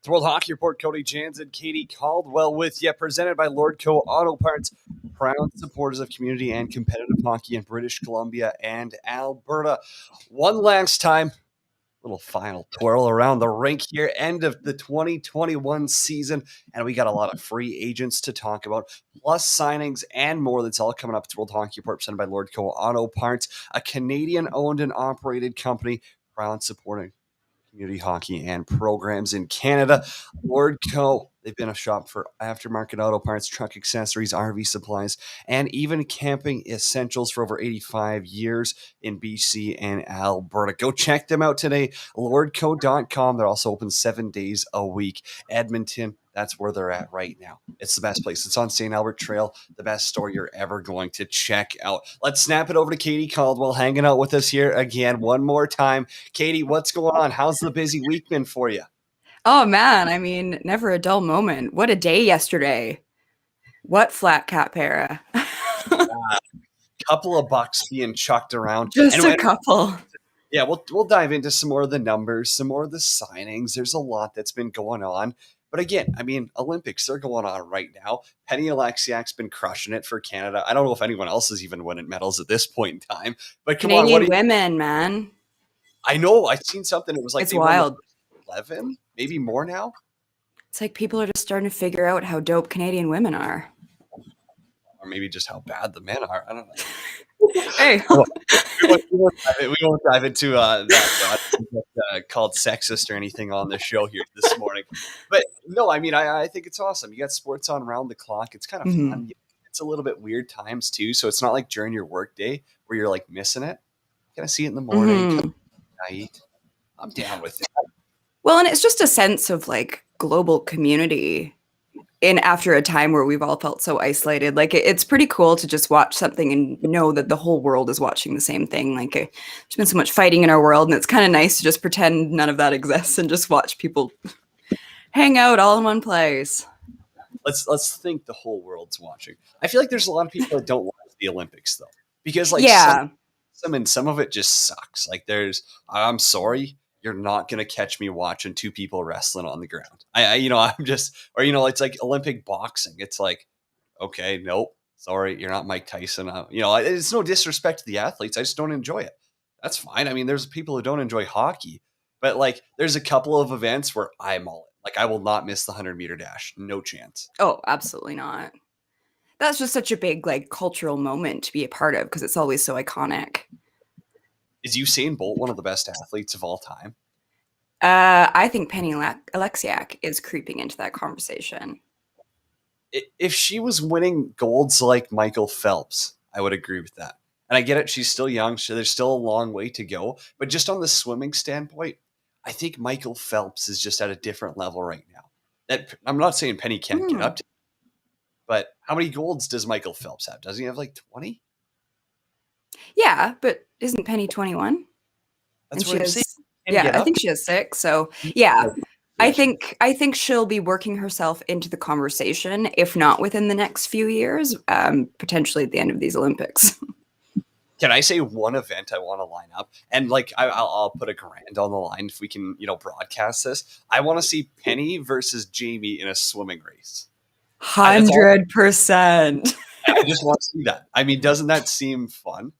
It's World Hockey Report. Cody Jansen, Katie Caldwell with you. Presented by Lordco Auto Parts. Proud supporters of community and competitive hockey in British Columbia and Alberta. One last time, little final twirl around the rink here. End of the 2021 season. And we got a lot of free agents to talk about, plus signings and more. That's all coming up. It's World Hockey Report presented by Lordco Auto Parts, a Canadian-owned and operated company proud supporting community hockey and programs in Canada. Lordco, they've been a shop for aftermarket auto parts, truck accessories, RV supplies, and even camping essentials for over 85 years in BC and Alberta. Go check them out today, lordco.com. They're also open 7 days a week. Edmonton, that's where they're at right now. It's the best place. It's on St. Albert Trail, the best store you're ever going to check out. Let's snap it over to Katie Caldwell, hanging out with us here again one more time. Katie, what's going on? How's the busy week been for you? Oh man, I mean, never a dull moment. What a day yesterday. What flat cap para. Couple of bucks being chucked around. Just a couple. Yeah, we'll dive into some more of the numbers, some more of the signings. There's a lot that's been going on. But again, I mean, Olympics, they're going on right now. Penny Oleksiak's been crushing it for Canada. I don't know if anyone else is even winning medals at this point in time. But come Canadian on, women, man. I know. I've seen something. It was like it's wild. 11, maybe more now. It's like people are just starting to figure out how dope Canadian women are. Or maybe just how bad the men are. I don't know. Hey. we won't dive into that called sexist or anything on the show here this morning. But no, I mean, I think it's awesome. You got sports on around the clock. It's kind of fun. It's a little bit weird times too. So it's not like during your work day where you're like missing it. You gotta see it in the morning, night. I'm down with it. Well, and it's just a sense of like global community in after a time where we've all felt so isolated. Like it's pretty cool to just watch something and know that the whole world is watching the same thing. Like there's been so much fighting in our world, and it's kind of nice to just pretend none of that exists and just watch people hang out all in one place. Let's think the whole world's watching. I feel like there's a lot of people that don't watch the Olympics though, because like some of it just sucks. Like I'm sorry, you're not going to catch me watching two people wrestling on the ground. It's like Olympic boxing. It's like, okay, nope, sorry, you're not Mike Tyson. It's no disrespect to the athletes. I just don't enjoy it. That's fine. I mean, there's people who don't enjoy hockey, but like there's a couple of events where I'm all in. Like I will not miss the 100-meter dash. No chance. Oh, absolutely not. That's just such a big like cultural moment to be a part of because it's always so iconic. Is Usain Bolt one of the best athletes of all time? I think Penny Oleksiak is creeping into that conversation. If she was winning golds like Michael Phelps, I would agree with that. And I get it. She's still young. So there's still a long way to go. But just on the swimming standpoint, I think Michael Phelps is just at a different level right now. I'm not saying Penny can't get up to, but how many golds does Michael Phelps have? Doesn't he have like 20? Yeah, but isn't Penny 21? That's what I'm saying. Yeah, I think she has 6. So yeah, I think she'll be working herself into the conversation, if not within the next few years, potentially at the end of these Olympics. Can I say one event I want to line up? And like, I'll put $1,000 on the line if we can, broadcast this. I want to see Penny versus Jamie in a swimming race. 100%. I just want to see that. I mean, doesn't that seem fun?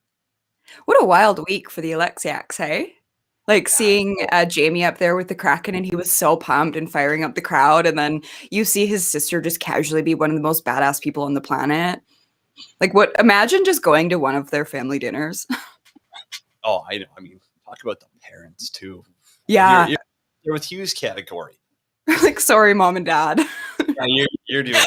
What a wild week for the Oleksiaks, hey? Like seeing Jamie up there with the Kraken, and he was so pumped and firing up the crowd. And then you see his sister just casually be one of the most badass people on the planet. Like imagine just going to one of their family dinners. Oh, I know. I mean, talk about the parents too. Yeah. You're with Hughes category. Like, sorry, mom and dad. Yeah, you're doing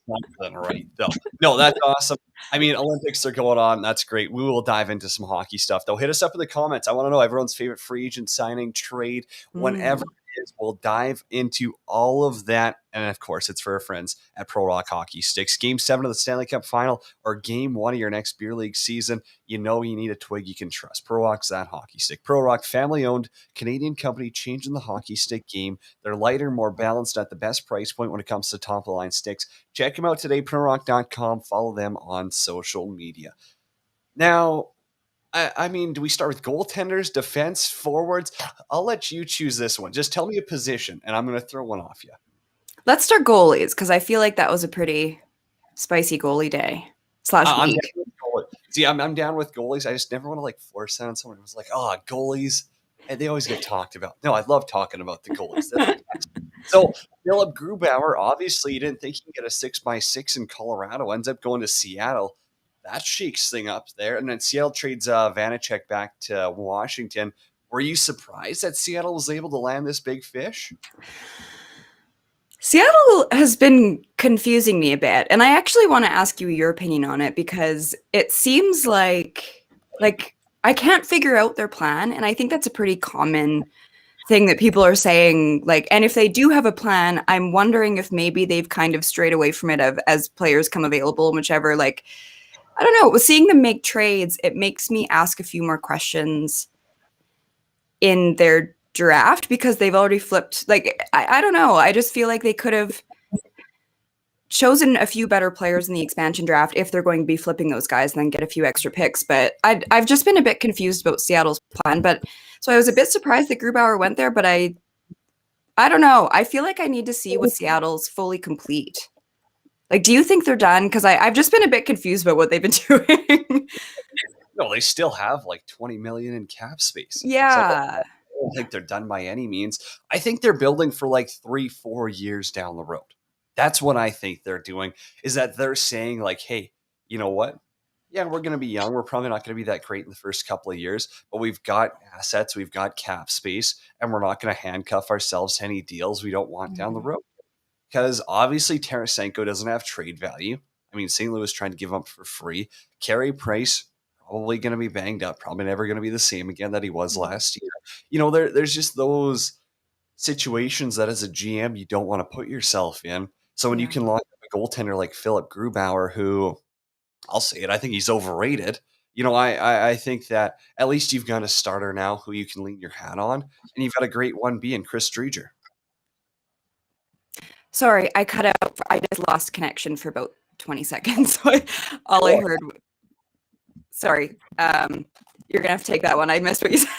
something right though. No, that's awesome. I mean, Olympics are going on. That's great. We will dive into some hockey stuff though. Hit us up in the comments. I want to know everyone's favorite free agent signing, trade, whenever it is. We'll dive into all of that. And of course, it's for our friends at Pro Rock Hockey Sticks. Game 7 of the Stanley Cup Final or Game 1 of your next beer league season. You need a twig you can trust. Pro Rock's that hockey stick. Pro Rock, family-owned Canadian company changing the hockey stick game. They're lighter, more balanced at the best price point when it comes to top-of-the-line sticks. Check them out today, prorock.com. Follow them on social media. Now, I mean, do we start with goaltenders, defense, forwards? I'll let you choose this one. Just tell me a position, and I'm going to throw one off you. Let's start goalies because I feel like that was a pretty spicy goalie day slash I'm down week. with goalies. See, I'm down with goalies. I just never want to like force that on someone who's like, oh, goalies. And they always get talked about. No, I love talking about the goalies. They're the best. So Philip Grubauer, obviously, you didn't think he could get a 6x6 in Colorado. Ends up going to Seattle. That shakes thing up there. And then Seattle trades Vanacek back to Washington. Were you surprised that Seattle was able to land this big fish? Seattle has been confusing me a bit, and I actually want to ask you your opinion on it because it seems like I can't figure out their plan, and I think that's a pretty common thing that people are saying. Like, and if they do have a plan, I'm wondering if maybe they've kind of strayed away from it as players come available, whichever. Like, I don't know. Seeing them make trades, it makes me ask a few more questions in their draft because they've already flipped. Like, I don't know. I just feel like they could have chosen a few better players in the expansion draft if they're going to be flipping those guys and then get a few extra picks. But I've just been a bit confused about Seattle's plan. But so I was a bit surprised that Grubauer went there, but I don't know. I feel like I need to see what Seattle's fully complete. Like, do you think they're done? Because I've just been a bit confused about what they've been doing. No, they still have like 20 million in cap space. Yeah. So I don't think they're done by any means. I think they're building for like 3-4 years down the road. That's what I think they're doing, is that they're saying like, hey, you know what? Yeah, we're going to be young. We're probably not going to be that great in the first couple of years, but we've got assets, we've got cap space, and we're not going to handcuff ourselves to any deals we don't want down the road. Because obviously Tarasenko doesn't have trade value. I mean, St. Louis trying to give him up for free. Carey Price probably going to be banged up, probably never going to be the same again that he was last year. You know, there's just those situations that as a GM you don't want to put yourself in. So when you can lock up a goaltender like Philip Grubauer, who I'll say it, I think he's overrated. You know, I think that at least you've got a starter now who you can lean your hat on, and you've got a great 1B in Chris Driedger. Sorry, I cut out. I just lost connection for about 20 seconds. So all I heard. Sorry, you're gonna have to take that one. I missed what you said.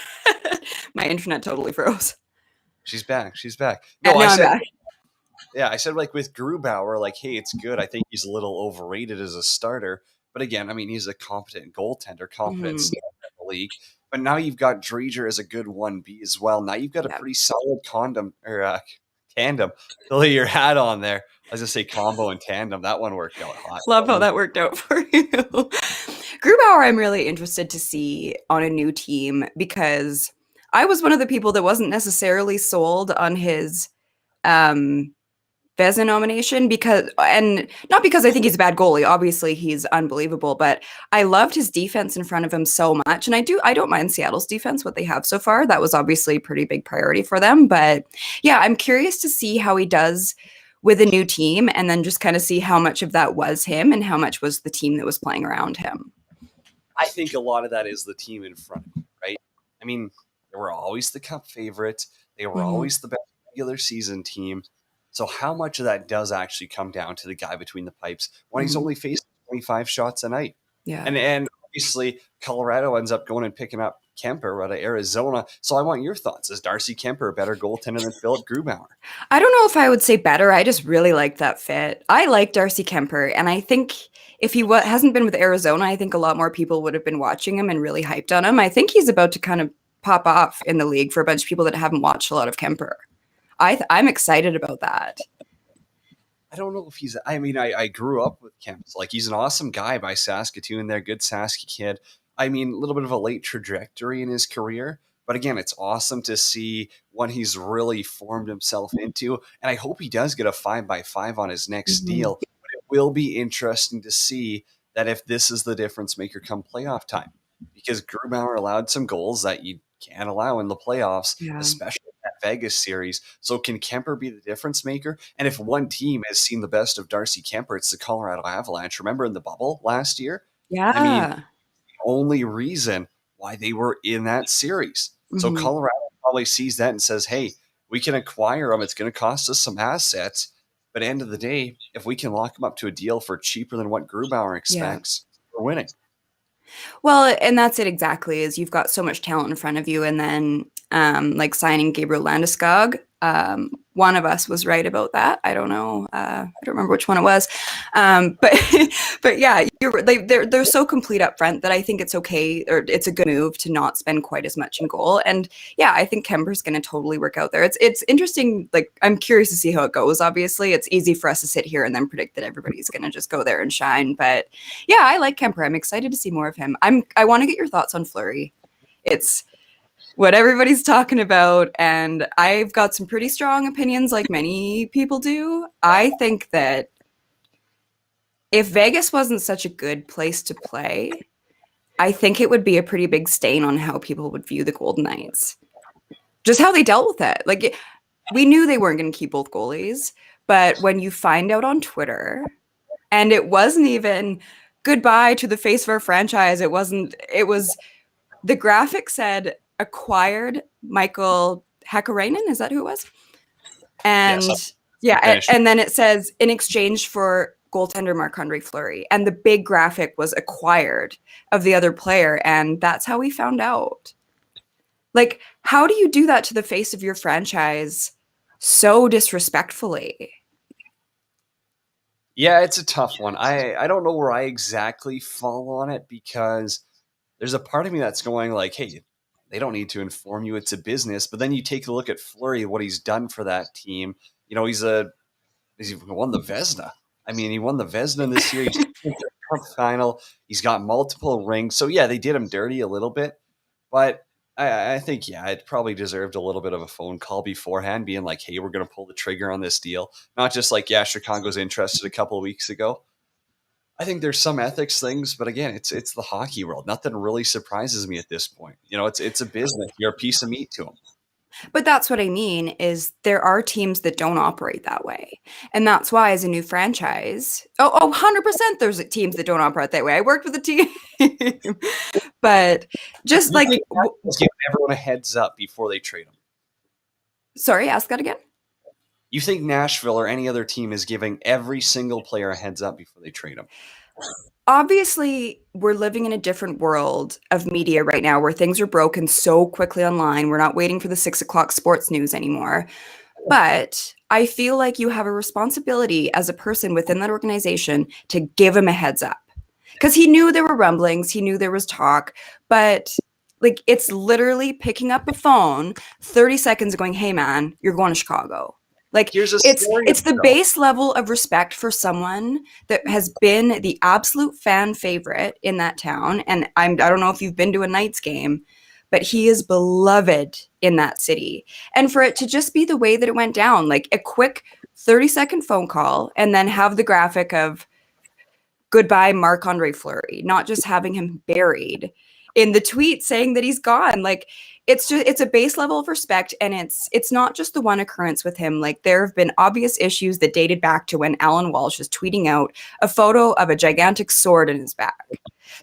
My internet totally froze. She's back. She's back. No, I'm back. Yeah, I said like with Grubauer, like, hey, it's good. I think he's a little overrated as a starter. But again, I mean, he's a competent goaltender, competent starter in the league. But now you've got Driedger as a good 1B as well. Now you've got a pretty solid tandem to lay your hat on there. I was going to say combo and tandem. That one worked out hot. Love how that worked out for you. Grubauer, I'm really interested to see on a new team because I was one of the people that wasn't necessarily sold on his Vezina nomination and not because I think he's a bad goalie. Obviously, he's unbelievable, but I loved his defense in front of him so much. And I don't mind Seattle's defense, what they have so far. That was obviously a pretty big priority for them. But yeah, I'm curious to see how he does with a new team and then just kind of see how much of that was him and how much was the team that was playing around him. I think a lot of that is the team in front of him, right? I mean, they were always the cup favorite. They were always the best regular season team. So how much of that does actually come down to the guy between the pipes when he's only facing 25 shots a night? Yeah. And obviously Colorado ends up going and picking up Kemper out of Arizona. So I want your thoughts. Is Darcy Kemper a better goaltender than Philip Grubauer? I don't know if I would say better. I just really like that fit. I like Darcy Kemper, and I think if he hasn't been with Arizona, I think a lot more people would have been watching him and really hyped on him. I think he's about to kind of pop off in the league for a bunch of people that haven't watched a lot of Kemper. I'm excited about that. I don't know if he's. I mean, I grew up with Kemp. Like, he's an awesome guy by Saskatoon. They're a good Sask kid. I mean, a little bit of a late trajectory in his career. But again, it's awesome to see what he's really formed himself into. And I hope he does get a 5x5 on his next deal. But it will be interesting to see that if this is the difference maker come playoff time. Because Grubauer allowed some goals that you can't allow in the playoffs, especially that Vegas series. So can Kemper be the difference maker? And if one team has seen the best of Darcy Kemper, it's the Colorado Avalanche. Remember in the bubble last year? Yeah. I mean, the only reason why they were in that series. So Colorado probably sees that and says, hey, we can acquire them. It's going to cost us some assets. But end of the day, if we can lock them up to a deal for cheaper than what Grubauer expects, we're winning. Well, and that's it exactly. Is you've got so much talent in front of you, and then like signing Gabriel Landeskog. One of us was right about that. I don't know. I don't remember which one it was, but but yeah, they're so complete up front that I think it's okay, or it's a good move to not spend quite as much in goal. And yeah, I think Kemper's going to totally work out there. It's interesting. Like I'm curious to see how it goes. Obviously, it's easy for us to sit here and then predict that everybody's going to just go there and shine, but yeah, I like Kemper. I'm excited to see more of him. I want to get your thoughts on Fleury. It's what everybody's talking about, and I've got some pretty strong opinions, like many people do. I think that if Vegas wasn't such a good place to play, I think it would be a pretty big stain on how people would view the Golden Knights. Just how they dealt with it. Like we knew they weren't going to keep both goalies, but when you find out on Twitter, and it wasn't even goodbye to the face of our franchise. It was the graphic said acquired Michael Hakkarainen. Is that who it was? And yeah, and then it says in exchange for goaltender Marc-Andre Fleury. And the big graphic was acquired of the other player. And that's how we found out. Like, how do you do that to the face of your franchise so disrespectfully? Yeah, it's a tough one. I don't know where I exactly fall on it because there's a part of me that's going like, hey, they don't need to inform you it's a business. But then you take a look at Fleury, what he's done for that team. You know, he's won the Vezina. I mean, he won the Vezina this year. He's in the Cup final. He's got multiple rings. So yeah, they did him dirty a little bit, but I think yeah, it probably deserved a little bit of a phone call beforehand, being like, "Hey, we're going to pull the trigger on this deal." Not just like, "Yeah, Chicago's interested" a couple of weeks ago. I think there's some ethics things, but again, it's the hockey world. Nothing really surprises me at this point. You know, it's a business. You're a piece of meat to them. But that's what I mean is there are teams that don't operate that way. And that's why as a new franchise, 100% there's teams that don't operate that way. I worked with a team. But just You like think Nashville's giving everyone a heads up before they trade them? sorry, ask that again. You think Nashville or any other team is giving every single player a heads up before they trade them? Obviously, we're living in a different world of media right now where things are broken so quickly online. We're not waiting for the 6 o'clock sports news anymore. But I feel like you have a responsibility as a person within that organization to give him a heads up. Because he knew there were rumblings, he knew there was talk, but like it's literally picking up a phone 30 seconds going, hey man, you're going to Chicago. Like Here's a it's the base level of respect for someone that has been the absolute fan favorite in that town. And I don't know if you've been to a Knights game, but he is beloved in that city. And for it to just be the way that it went down, like a quick 30-second phone call and then have the graphic of goodbye Marc-Andre Fleury, not just having him buried in the tweet saying that he's gone. Like it's a base level of respect, and it's not just the one occurrence with him. Like there have been obvious issues that dated back to when Alan Walsh was tweeting out a photo of a gigantic sword in his back.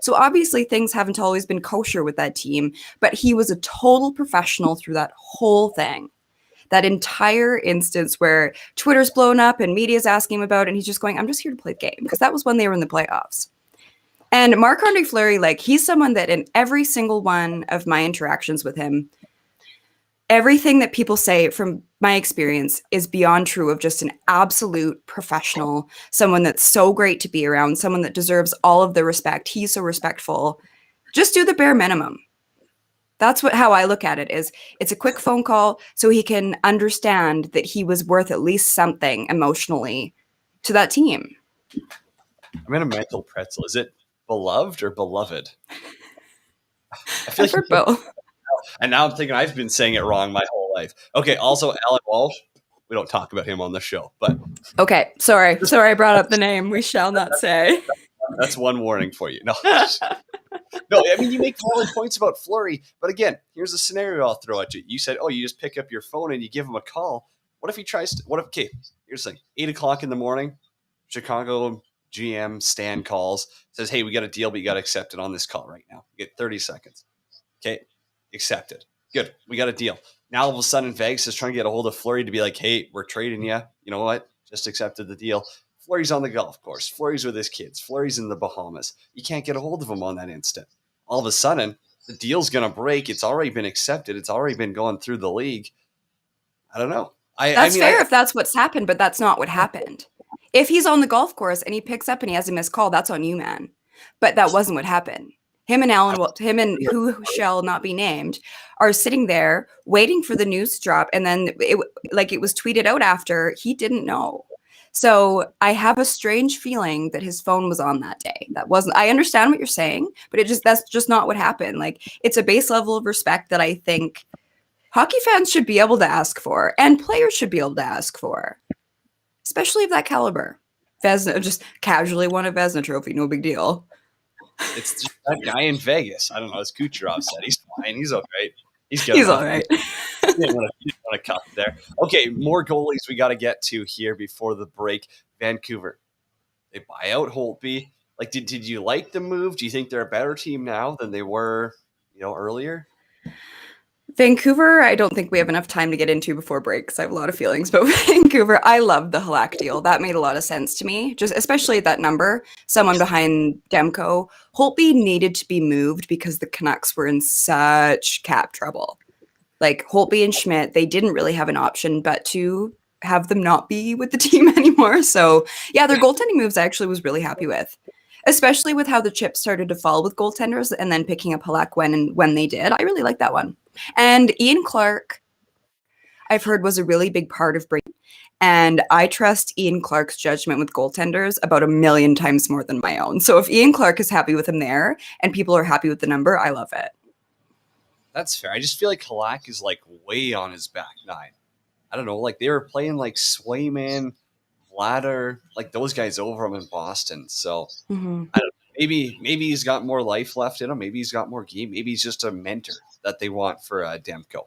So obviously things haven't always been kosher with that team, but he was a total professional through that whole thing. That entire instance where Twitter's blown up and media's asking him about it, and he's just going, I'm just here to play the game, because that was when they were in the playoffs. And Marc-Andre Fleury, like he's someone that in every single one of my interactions with him, everything that people say from my experience is beyond true of just an absolute professional, someone that's so great to be around, someone that deserves all of the respect. He's so respectful. Just do the bare minimum. That's how I look at it is it's a quick phone call so he can understand that he was worth at least something emotionally to that team. I'm in a mental pretzel. Is it beloved or beloved? I feel I've heard both. And now I'm thinking I've been saying it wrong my whole life. Okay, also Alan Walsh. We don't talk about him on the show, but okay, sorry I brought up the name. We shall not say. That's one warning for you. No, no. I mean, you make valid points about Fleury, but again, here's a scenario I'll throw at you. You said, "Oh, you just pick up your phone and you give him a call." What if he tries to? What if? Okay, here's the thing: 8 o'clock in the morning, Chicago GM Stan calls, says, "Hey, we got a deal, but you got to accept it on this call right now. You get 30 seconds." Okay, accepted. Good, we got a deal. Now all of a sudden, Vegas is trying to get a hold of Fleury to be like, "Hey, we're trading you. You know what? Just accepted the deal." Fleury's on the golf course. Fleury's with his kids. Fleury's in the Bahamas. You can't get a hold of him on that instant. All of a sudden, the deal's going to break. It's already been accepted. It's already been going through the league. I don't know. That's fair if that's what's happened, but that's not what happened. If he's on the golf course and he picks up and he has a missed call, that's on you, man. But that wasn't what happened. Him and who shall not be named are sitting there waiting for the news to drop. And then it was tweeted out after, he didn't know. So I have a strange feeling that his phone was on that day. I understand what you're saying, but that's just not what happened. Like, it's a base level of respect that I think hockey fans should be able to ask for, and players should be able to ask for, especially of that caliber. Vezina just casually won a Vezina trophy, no big deal. It's just that guy in Vegas. I don't know, as Kucherov said, he's fine. He's okay. He's all right. He didn't want to cut there. Okay, more goalies we got to get to here before the break. Vancouver, they buy out Holtby. Like, did you like the move? Do you think they're a better team now than they were, earlier? Vancouver, I don't think we have enough time to get into before break because I have a lot of feelings about Vancouver. I love the Halak deal. That made a lot of sense to me, just especially at that number, someone behind Demko. Holtby needed to be moved because the Canucks were in such cap trouble. Like, Holtby and Schmidt, they didn't really have an option but to have them not be with the team anymore. So, yeah, their goaltending moves I actually was really happy with, especially with how the chips started to fall with goaltenders and then picking up Halak when they did. I really like that one. And Ian Clark, I've heard, was a really big part of breaking. And I trust Ian Clark's judgment with goaltenders about 1,000,000 times more than my own. So if Ian Clark is happy with him there and people are happy with the number, I love it. That's fair. I just feel like Halak is like way on his back nine. I don't know, like they were playing like Swayman, Vladar, like those guys over him in Boston. So I don't know. Maybe he's got more life left in him. Maybe he's got more game. Maybe he's just a mentor that they want for Demko.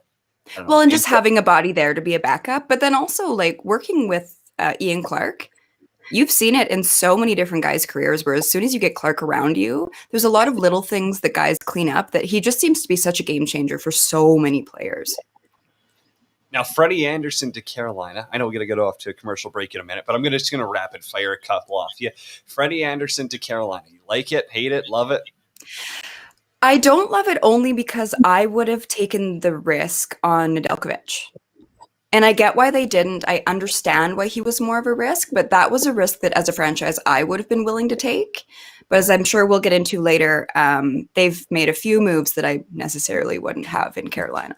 Well, and just having a body there to be a backup, but then also like working with Ian Clark. You've seen it in so many different guys' careers where as soon as you get Clark around you, there's a lot of little things that guys clean up that he just seems to be such a game changer for so many players. Now, Freddie Anderson to Carolina. I know we're going to go off to a commercial break in a minute, but I'm just going to rapid fire a couple off you. Freddie Anderson to Carolina. You like it, hate it, love it? I don't love it only because I would have taken the risk on Nedeljkovic. And I get why they didn't. I understand why he was more of a risk, but that was a risk that as a franchise I would have been willing to take. But as I'm sure we'll get into later, they've made a few moves that I necessarily wouldn't have in Carolina.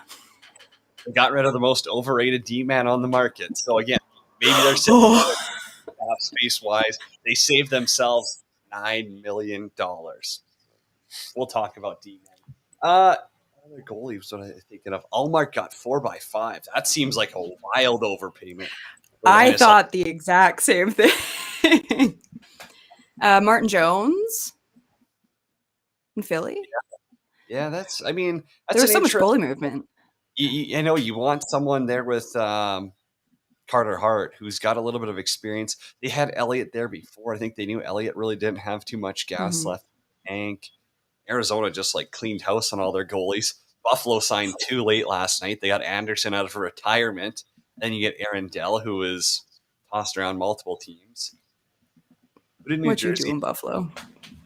They got rid of the most overrated D-man on the market. So again, maybe they're sitting space-wise. They saved themselves $9 million. We'll talk about D-man. Other goalies, what am I thinking of? Allmark got 4x5. That seems like a wild overpayment. I thought the exact same thing. Martin Jones in Philly. Yeah, that's there was so much goalie movement. I know you want someone there with Carter Hart, who's got a little bit of experience. They had Elliott there before. I think they knew Elliott really didn't have too much gas left in the tank. Arizona just like cleaned house on all their goalies. Buffalo signed 2 late last night. They got Anderson out of retirement. Then you get Aaron Dell, who was tossed around multiple teams. But in New Jersey, you do in Buffalo?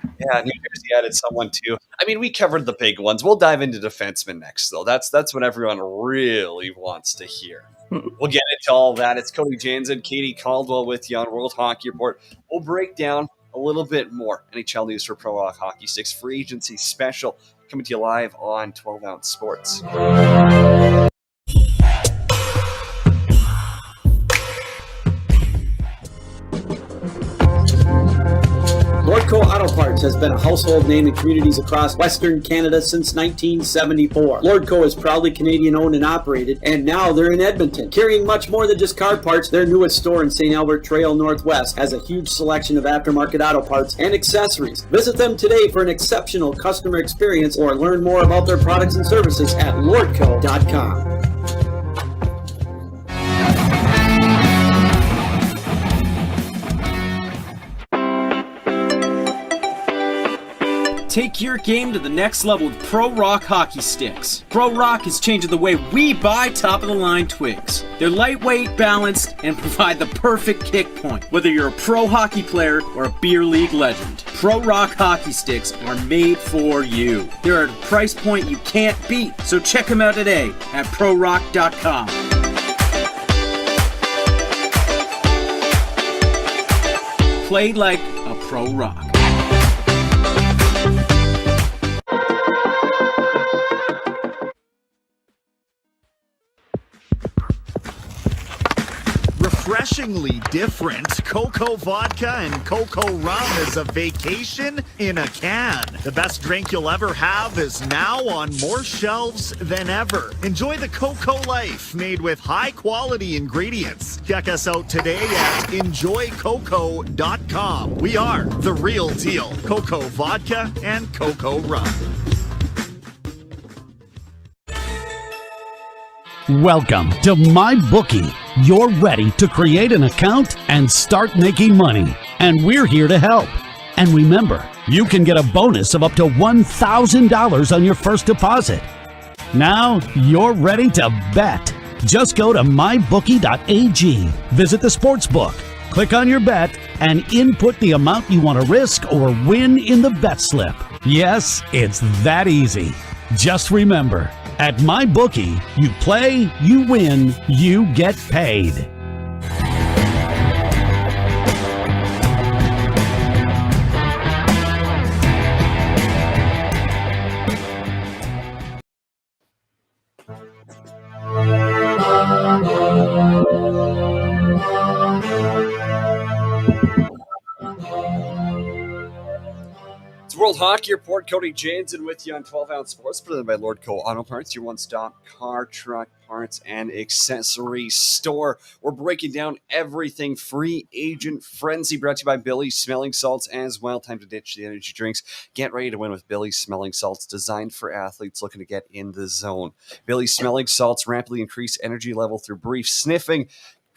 Yeah, New Jersey added someone too. I mean, we covered the big ones. We'll dive into defensemen next, though. That's what everyone really wants to hear. We'll get into all that. It's Cody Janzen, Katie Caldwell with you on World Hockey Report. We'll break down a little bit more NHL news for Pro Hockey Sticks Free Agency Special, coming to you live on 12 Ounce Sports. Lordco Auto Parts has been a household name in communities across Western Canada since 1974. Lordco is proudly Canadian owned and operated, and now they're in Edmonton. Carrying much more than just car parts, their newest store in St. Albert Trail Northwest has a huge selection of aftermarket auto parts and accessories. Visit them today for an exceptional customer experience or learn more about their products and services at lordco.com. Take your game to the next level with Pro Rock hockey sticks. Pro Rock is changing the way we buy top-of-the-line twigs. They're lightweight, balanced, and provide the perfect kick point, whether you're a pro hockey player or a beer league legend. Pro Rock hockey sticks are made for you. They're at a price point you can't beat, so check them out today at prorock.com. Play like a Pro Rock. Refreshingly different, Cocoa Vodka and Cocoa Rum is a vacation in a can. The best drink you'll ever have is now on more shelves than ever. Enjoy the Cocoa Life, made with high-quality ingredients. Check us out today at enjoycocoa.com. We are the real deal. Cocoa Vodka and Cocoa Rum. Welcome to MyBookie. You're ready to create an account and start making money, and we're here to help. And remember, you can get a bonus of up to $1,000 on your first deposit. Now you're ready to bet. Just go to mybookie.ag, visit the sportsbook, click on your bet, and input the amount you want to risk or win in the bet slip. Yes, it's that easy. Just remember, at MyBookie, you play, you win, you get paid. It's World Hockey Report. Cody Jansen with you on 12 Ounce Sports, presented by Lordco Auto Parts, your one-stop car, truck, parts, and accessory store. We're breaking down everything free agent frenzy, brought to you by Billy's Smelling Salts as well. Time to ditch the energy drinks. Get ready to win with Billy's Smelling Salts, designed for athletes looking to get in the zone. Billy's Smelling Salts rapidly increase energy level through brief sniffing.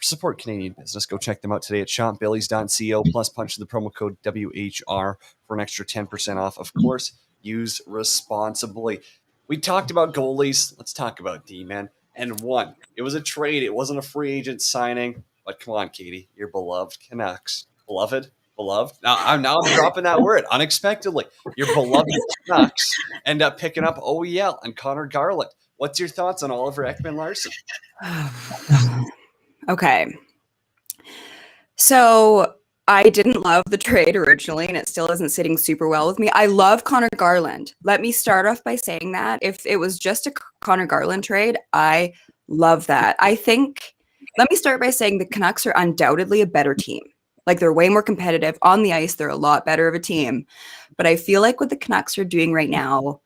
Support Canadian business. Go check them out today at shopbillys.co, plus punch the promo code WHR for an extra 10% off. Of course, use responsibly. We talked about goalies. Let's talk about D-men. And one, it was a trade. It wasn't a free agent signing. But come on, Katie, your beloved Canucks. Beloved? Now I'm dropping that word unexpectedly. Your beloved Canucks end up picking up OEL and Connor Garland. What's your thoughts on Oliver Ekman-Larsson? Okay. So I didn't love the trade originally, and it still isn't sitting super well with me. I love Connor Garland. Let me start off by saying that. If it was just a Connor Garland trade, I love that. Let me start by saying the Canucks are undoubtedly a better team. Like, they're way more competitive on the ice. They're a lot better of a team. But I feel like what the Canucks are doing right now,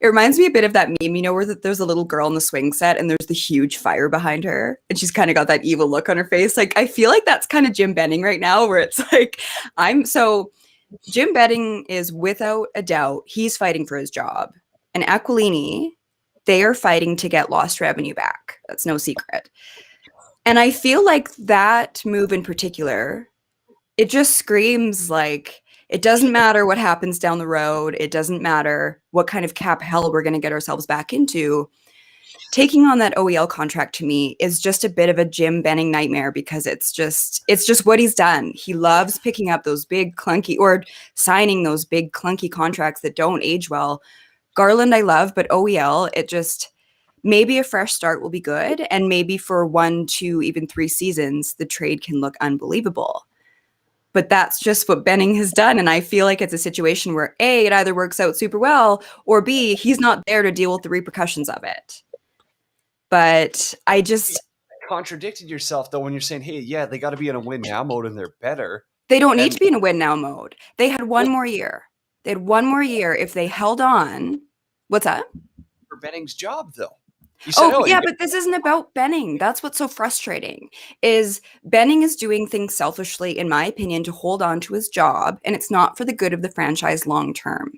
it reminds me a bit of that meme, where there's a little girl in the swing set and there's the huge fire behind her and she's kind of got that evil look on her face. Like, I feel like that's kind of Jim Benning right now, where it's like, Jim Benning is, without a doubt, he's fighting for his job. And Aquilini, they are fighting to get lost revenue back. That's no secret. And I feel like that move in particular, it just screams like, it doesn't matter what happens down the road. It doesn't matter what kind of cap hell we're going to get ourselves back into. Taking on that OEL contract, to me, is just a bit of a Jim Benning nightmare, because it's just what he's done. He loves picking up those big clunky, or signing those big clunky contracts that don't age well. Garland I love, but OEL, it just, maybe a fresh start will be good. And maybe for 1, 2, even 3 seasons, the trade can look unbelievable. But that's just what Benning has done. And I feel like it's a situation where A, it either works out super well, or B, he's not there to deal with the repercussions of it. But I just... contradicted yourself, though, when you're saying, hey, yeah, they got to be in a win now mode and they're better. They don't need to be in a win now mode. They had one more year. They had one more year if they held on. What's that? For Benning's job, though. Said, But this isn't about Benning. That's what's so frustrating, is Benning is doing things selfishly, in my opinion, to hold on to his job, and it's not for the good of the franchise long term.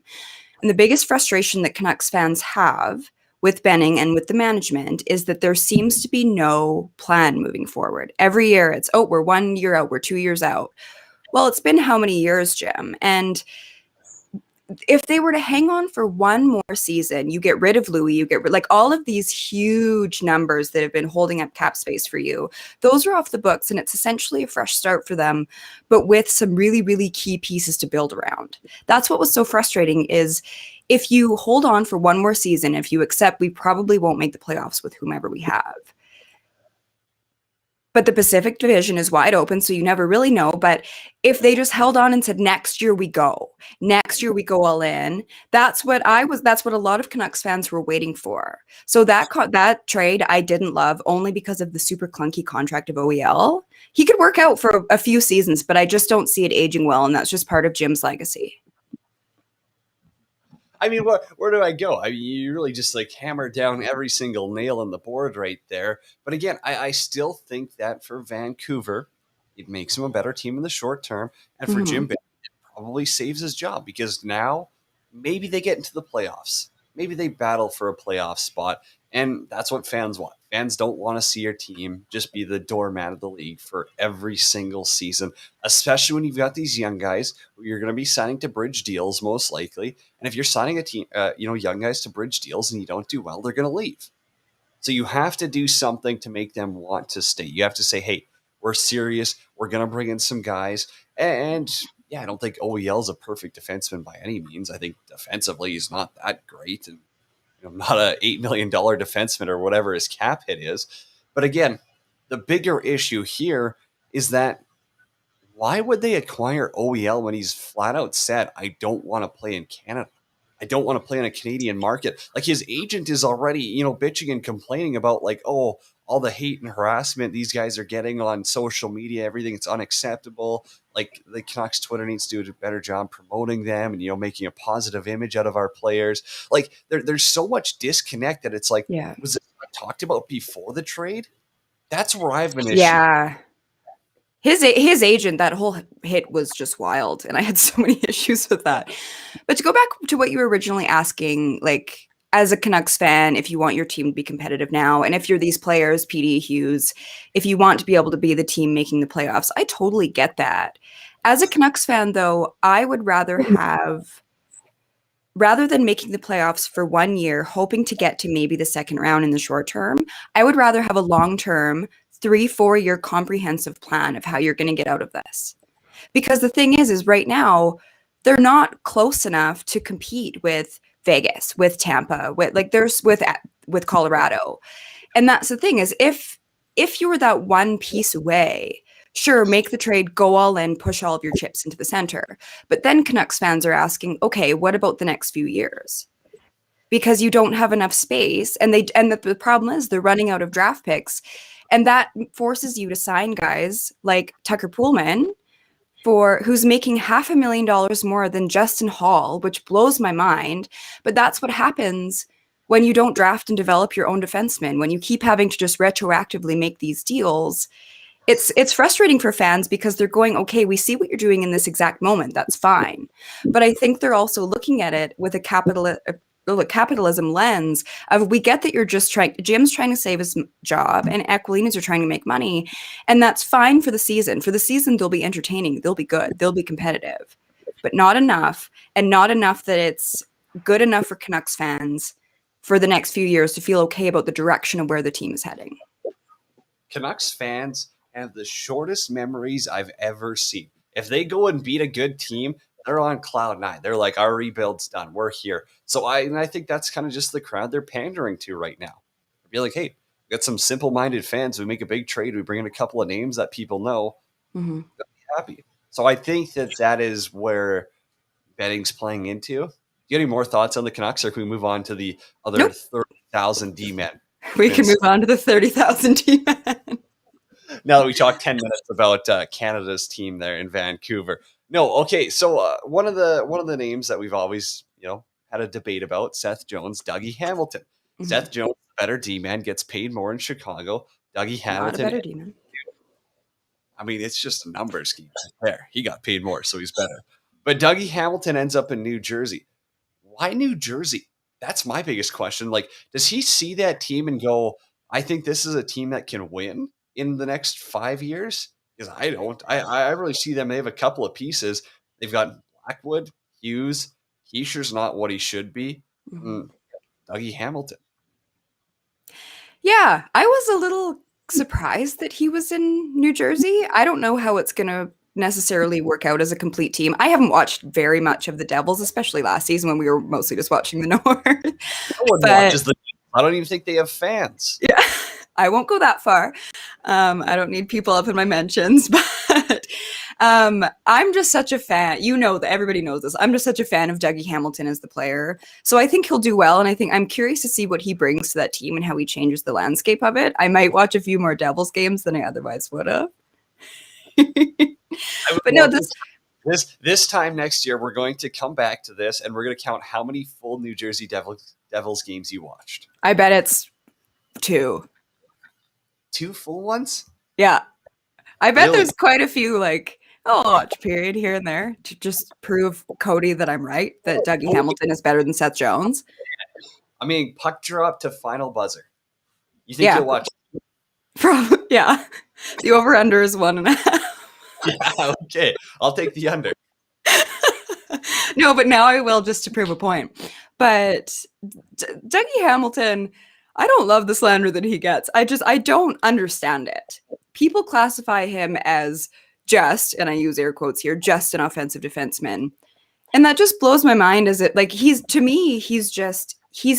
And the biggest frustration that Canucks fans have with Benning and with the management is that there seems to be no plan moving forward. Every year it's, we're 1 year out, we're 2 years out. Well, it's been how many years, Jim? And if they were to hang on for one more season, you get rid of Louis, you get like all of these huge numbers that have been holding up cap space for you. Those are off the books, and it's essentially a fresh start for them, but with some really, really key pieces to build around. That's what was so frustrating is if you hold on for one more season, if you accept we probably won't make the playoffs with whomever we have. But the Pacific Division is wide open, so you never really know. But if they just held on and said, next year we go all in, that's what a lot of Canucks fans were waiting for. So that trade I didn't love only because of the super clunky contract of OEL. He could work out for a few seasons, but I just don't see it aging well, and that's just part of Jim's legacy. I mean, where do I go? I mean, you really just like hammer down every single nail on the board right there. But again, I still think that for Vancouver, it makes him a better team in the short term. And for Jim Benning, it probably saves his job because now maybe they get into the playoffs. Maybe they battle for a playoff spot. And that's what fans want. Fans don't want to see your team just be the doormat of the league for every single season, especially when you've got these young guys who you're going to be signing to bridge deals most likely. And if you're signing a team, young guys to bridge deals and you don't do well, they're going to leave. So you have to do something to make them want to stay. You have to say, hey, we're serious. We're going to bring in some guys. And yeah, I don't think OEL is a perfect defenseman by any means. I think defensively he's not that great. And not a $8 million defenseman or whatever his cap hit is. But again, the bigger issue here is that why would they acquire OEL when he's flat out said, I don't want to play in Canada. I don't want to play in a Canadian market. Like his agent is already, bitching and complaining about like, oh, all the hate and harassment these guys are getting on social media, everything. It's unacceptable. Like the Canucks Twitter needs to do a better job promoting them and, making a positive image out of our players. Like there's so much disconnect that it's like, was it talked about before the trade? That's where I've been issuing. Yeah. His agent, that whole hit was just wild. And I had so many issues with that. But to go back to what you were originally asking, like, as a Canucks fan, if you want your team to be competitive now, and if you're these players, PD Hughes, if you want to be able to be the team making the playoffs, I totally get that. As a Canucks fan, though, I would rather than making the playoffs for 1 year, hoping to get to maybe the second round in the short term, I would rather have a long-term 3-4 year comprehensive plan of how you're going to get out of this. Because the thing is right now, they're not close enough to compete with Vegas, with Tampa, with Colorado. And that's the thing is if you were that one piece away, sure, make the trade, go all in, push all of your chips into the center. But then Canucks fans are asking, okay, what about the next few years? Because you don't have enough space. And the problem is they're running out of draft picks. And that forces you to sign guys like Tucker Poolman, who's making $500,000 more than Justin Hall, which blows my mind. But that's what happens when you don't draft and develop your own defensemen, when you keep having to just retroactively make these deals. It's frustrating for fans because they're going, okay, we see what you're doing in this exact moment. That's fine. But I think they're also looking at it with a capitalism lens of, we get that Jim's trying to save his job and Aquilinas are trying to make money, and that's fine for the season. For the season, they'll be entertaining, they'll be good, they'll be competitive, but not enough that it's good enough for Canucks fans for the next few years to feel okay about the direction of where the team is heading. Canucks fans have the shortest memories I've ever seen. If they go and beat a good team, they're on cloud nine. They're like, our rebuild's done. We're here. So I think that's kind of just the crowd they're pandering to right now. Be like, hey, we got some simple-minded fans. We make a big trade. We bring in a couple of names that people know. Mm-hmm. They'll be happy. So I think that is where betting's playing into. Do you have any more thoughts on the Canucks, or can we move on to the other 30,000 D-men? We can move on to the 30,000 D-men. Now that we talked 10 minutes about Canada's team there in Vancouver. No, okay. So one of the names that we've always, had a debate about, Seth Jones, Dougie Hamilton. Mm-hmm. Seth Jones, better D-man, gets paid more in Chicago. Dougie Hamilton, not a better D-man. I mean, it's just a numbers scheme there. He got paid more, so he's better. But Dougie Hamilton ends up in New Jersey. Why New Jersey? That's my biggest question. Like, does he see that team and go, I think this is a team that can win in the next 5 years? Because I don't. I really see them. They have a couple of pieces. They've got Blackwood, Hughes, Heischer's not what he should be. Mhm. Dougie Hamilton. Yeah, I was a little surprised that he was in New Jersey. I don't know how it's going to necessarily work out as a complete team. I haven't watched very much of the Devils, especially last season when we were mostly just watching the North. No one But- watches the. I don't even think they have fans. Yeah, I won't go that far. I don't need people up in my mentions, but I'm just such a fan. You know that everybody knows this. I'm just such a fan of Dougie Hamilton as the player. So I think he'll do well, and I'm curious to see what he brings to that team and how he changes the landscape of it. I might watch a few more Devils games than I otherwise would have. But no, this time next year, we're going to come back to this, and we're going to count how many full New Jersey Devils games you watched. I bet it's 2. 2 full ones? Yeah. I bet Really? there's quite a few, like, I'll watch period here and there to just prove Cody that I'm right, that Dougie Hamilton is better than Seth Jones. I mean, puck drop to final buzzer. You think Yeah. you'll watch? Yeah. The over-under is 1.5. Yeah, okay. I'll take the under. No, but now I will just to prove a point. But Dougie Hamilton, I don't love the slander that he gets. I don't understand it. People classify him as just, and I use air quotes here, just an offensive defenseman. And that just blows my mind as it, like, he's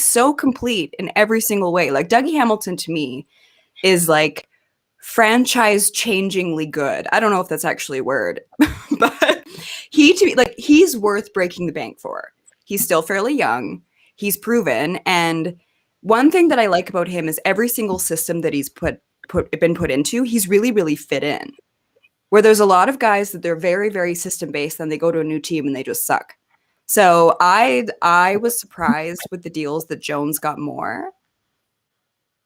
so complete in every single way. Like, Dougie Hamilton to me is like franchise changingly good. I don't know if that's actually a word, but he's worth breaking the bank for. He's still fairly young. He's proven. And one thing that I like about him is every single system that he's been put into, he's really, really fit in. Where there's a lot of guys that they're very, very system based, then they go to a new team and they just suck. So I was surprised with the deals that Jones got more,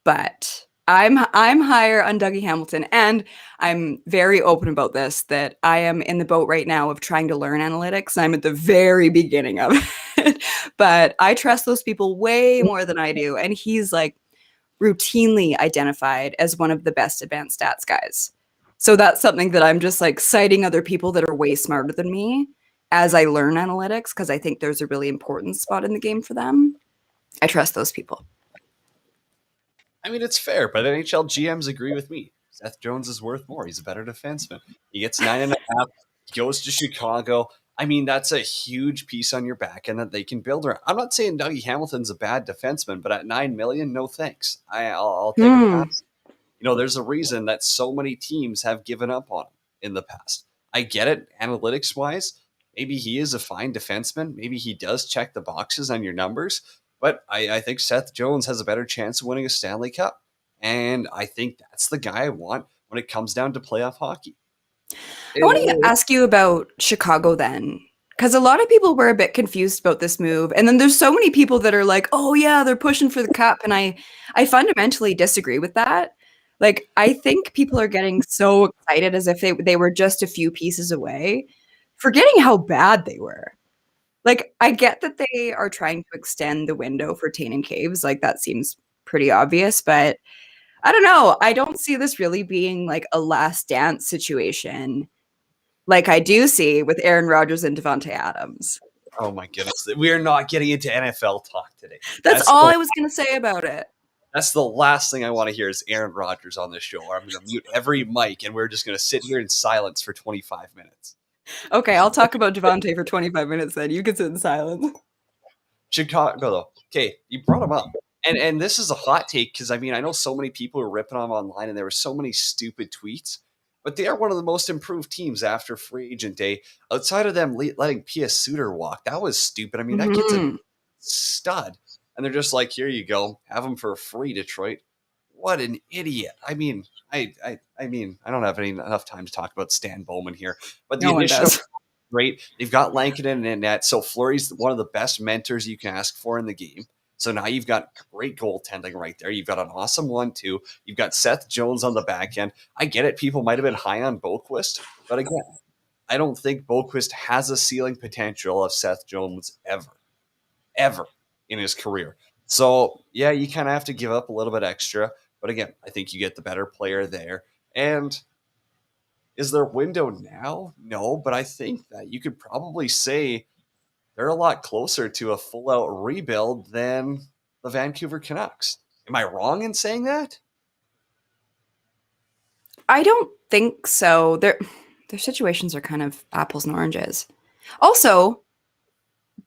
but I'm higher on Dougie Hamilton, and I'm very open about this, that I am in the boat right now of trying to learn analytics. I'm at the very beginning of it, but I trust those people way more than I do. And he's like routinely identified as one of the best advanced stats guys. So that's something that I'm just like citing other people that are way smarter than me as I learn analytics, because I think there's a really important spot in the game for them. I trust those people. I mean, it's fair, but NHL GMs agree with me. Seth Jones is worth more. He's a better defenseman. He gets 9.5, goes to Chicago. I mean, that's a huge piece on your back and that they can build around. I'm not saying Dougie Hamilton's a bad defenseman, but at $9 million, no thanks. I'll take a pass. You know, there's a reason that so many teams have given up on him in the past. I get it, analytics-wise. Maybe he is a fine defenseman. Maybe he does check the boxes on your numbers. But I think Seth Jones has a better chance of winning a Stanley Cup. And I think that's the guy I want when it comes down to playoff hockey. I want to ask you about Chicago then, because a lot of people were a bit confused about this move. And then there's so many people that are like, oh, yeah, they're pushing for the cup. And I fundamentally disagree with that. Like, I think people are getting so excited as if they were just a few pieces away, forgetting how bad they were. Like, I get that they are trying to extend the window for Tane and Caves. Like, that seems pretty obvious, but I don't know. I don't see this really being like a last dance situation like I do see with Aaron Rodgers and Devontae Adams. Oh, my goodness. We are not getting into NFL talk today. That's all I was going to say about it. That's the last thing I want to hear is Aaron Rodgers on this show. I'm going to mute every mic, and we're just going to sit here in silence for 25 minutes. Okay, I'll talk about Devontae for 25 minutes then. You can sit in silence. Chicago, though. Okay, you brought him up. And this is a hot take because, I mean, I know so many people are ripping on him online, and there were so many stupid tweets. But they are one of the most improved teams after free agent day. Outside of them letting P.S. Suter walk, that was stupid. I mean, that kid's a stud. And they're just like, here you go. Have him for free, Detroit. What an idiot. I mean, I don't have enough time to talk about Stan Bowman here. But the initiative great. They've got Lankinen in net. So Fleury's one of the best mentors you can ask for in the game. So now you've got great goaltending right there. You've got an awesome 1-2. You've got Seth Jones on the back end. I get it. People might have been high on Boqvist. But again, I don't think Boqvist has a ceiling potential of Seth Jones ever in his career. So, yeah, you kind of have to give up a little bit extra. But again, I think you get the better player there. And is there a window now? No, but I think that you could probably say they're a lot closer to a full-out rebuild than the Vancouver Canucks. Am I wrong in saying that? I don't think so. Their situations are kind of apples and oranges. Also,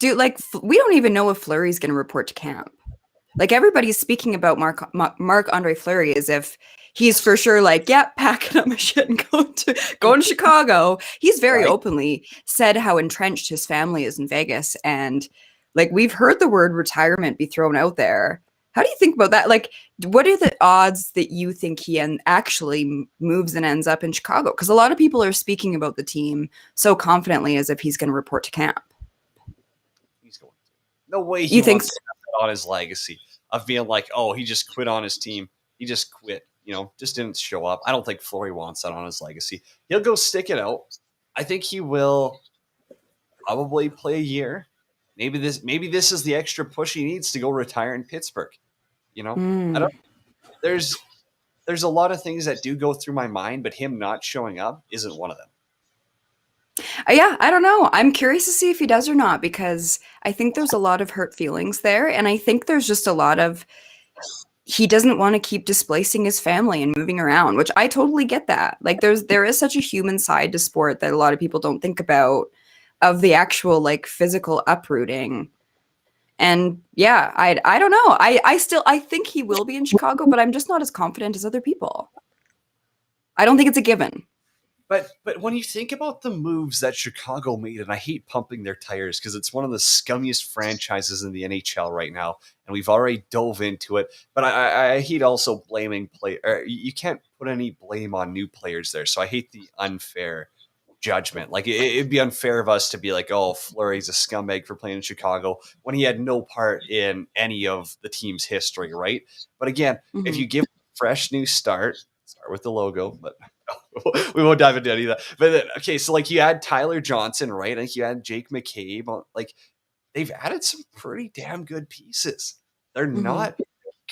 we don't even know if Fleury's going to report to camp. Like, everybody's speaking about Marc-Andre Fleury as if he's for sure like, yeah, packing up my shit and going to Chicago. He's very openly said how entrenched his family is in Vegas, and like, we've heard the word retirement be thrown out there. How do you think about that? Like, what are the odds that you think he actually moves and ends up in Chicago? Because a lot of people are speaking about the team so confidently as if he's going to report to camp. He's going to. No way. You think so? On his legacy of being like, oh, he just quit on his team. He just quit, just didn't show up. I don't think Fleury wants that on his legacy. He'll go stick it out. I think he will probably play a year. Maybe this is the extra push he needs to go retire in Pittsburgh. I don't. There's a lot of things that do go through my mind, but him not showing up isn't one of them. Yeah, I don't know. I'm curious to see if he does or not, because I think there's a lot of hurt feelings there. And I think there's just a lot of, he doesn't want to keep displacing his family and moving around, which I totally get that. Like, there is such a human side to sport that a lot of people don't think about, of the actual like physical uprooting. And yeah, I don't know. I think he will be in Chicago, but I'm just not as confident as other people. I don't think it's a given. But when you think about the moves that Chicago made, and I hate pumping their tires because it's one of the scummiest franchises in the NHL right now, and we've already dove into it. But I hate also blaming you can't put any blame on new players there. So I hate the unfair judgment. Like, it'd be unfair of us to be like, oh, Fleury's a scumbag for playing in Chicago when he had no part in any of the team's history, right? But again, if you give a fresh new start with the logo, but we won't dive into any of that. But then, okay, so like, you add Tyler Johnson, right? Like, you add Jake McCabe. Like, they've added some pretty damn good pieces. They're not.